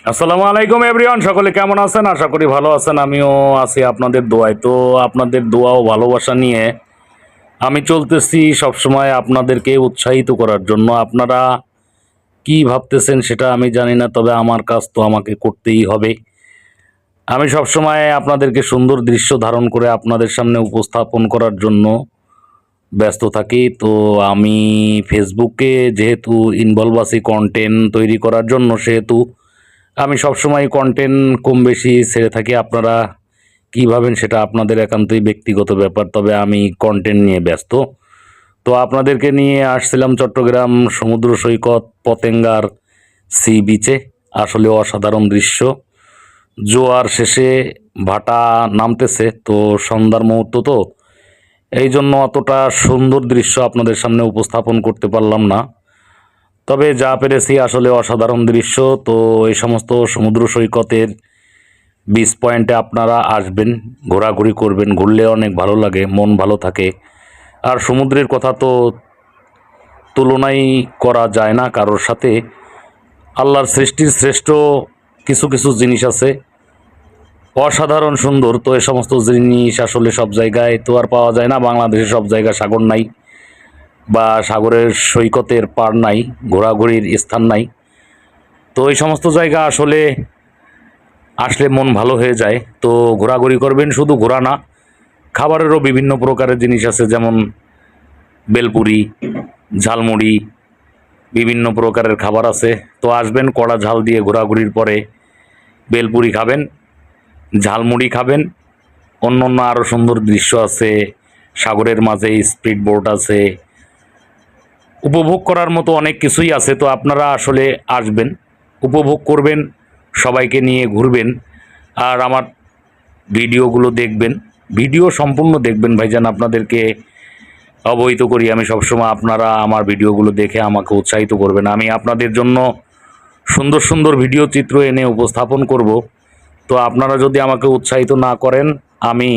আসসালামু আলাইকুম এভরিওয়ান, সকলে কেমন আছেন? আশা করি ভালো আছেন। আমিও আছি আপনাদের দোয়ায়। তো আপনাদের দোয়া ও ভালোবাসা নিয়ে আমি চলতেছি সবসময় আপনাদেরকে উৎসাহিত করার জন্য। আপনারা কি ভাবতেছেন সেটা আমি জানি না, তবে আমার কাজ তো আমাকে করতেই হবে। আমি সবসময় আপনাদেরকে সুন্দর দৃশ্য ধারণ করে আপনাদের সামনে উপস্থাপন করার জন্য ব্যস্ত থাকি। তো আমি ফেসবুকে যেহেতু ইনভলভ আছি কন্টেন্ট তৈরি করার জন্য, সেহেতু আমি সবসময় কন্টেন্ট কম বেশি ছেড়ে থাকি। আপনারা কী ভাবেন সেটা আপনাদের একান্তই ব্যক্তিগত ব্যাপার, তবে আমি কন্টেন্ট নিয়ে ব্যস্ত। তো আপনাদেরকে নিয়ে আসছিলাম চট্টগ্রাম সমুদ্র সৈকত পতেঙ্গার সি বিচে। আসলে অসাধারণ দৃশ্য। জোয়ার শেষে ভাটা নামতেছে, তো সন্ধ্যার মুহূর্ত, তো এই জন্য অতটা সুন্দর দৃশ্য আপনাদের সামনে উপস্থাপন করতে পারলাম না, তবে যা পেরেছি আসলে অসাধারণ দৃশ্য। তো এই সমস্ত সমুদ্র সৈকতের বিচ পয়েন্টে আপনারা আসবেন, ঘোরাঘুরি করবেন, ঘুরলে অনেক ভালো লাগে, মন ভালো থাকে। আর সমুদ্রের কথা তো তুলনাই করা যায় না কারোর সাথে। আল্লাহর সৃষ্টির শ্রেষ্ঠ কিছু কিছু জিনিস আছে, অসাধারণ সুন্দর। তো এই সমস্ত জিনিস আসলে সব জায়গায় তো আর পাওয়া যায় না। বাংলাদেশে সব জায়গায় সাগর নাই বা সাগরের সৈকতের পার নাই, ঘোরাঘুরির স্থান নাই। তো এই সমস্ত জায়গা আসলে আসলে মন ভালো হয়ে যায়। তো ঘোরাঘুরি করবেন, শুধু ঘোরা না, খাবারেরও বিভিন্ন প্রকারের জিনিস আছে, যেমন বেলপুরি, ঝালমুড়ি, বিভিন্ন প্রকারের খাবার আছে। তো আসবেন, কড়া ঝাল দিয়ে ঘোরাঘুরির পরে বেলপুরি খাবেন, ঝালমুড়ি খাবেন। অন্য অন্য আরও সুন্দর দৃশ্য আছে, সাগরের মাঝে স্পিড বোট আছে, উপভোগ করার মতো অনেক কিছুই আছে। তো আপনারা আসলে আসবেন, উপভোগ করবেন, সবাইকে নিয়ে ঘুরবেন, আর আমার ভিডিওগুলো দেখবেন। ভিডিও সম্পূর্ণ দেখবেন ভাইজান, আপনাদেরকে অবহিত করি আমি সবসময়। আপনারা আমার ভিডিওগুলো দেখে আমাকে উৎসাহিত করবেন। আমি আপনাদের জন্য সুন্দর সুন্দর ভিডিও চিত্র এনে উপস্থাপন করব। তো আপনারা যদি আমাকে উৎসাহিত না করেন, আমি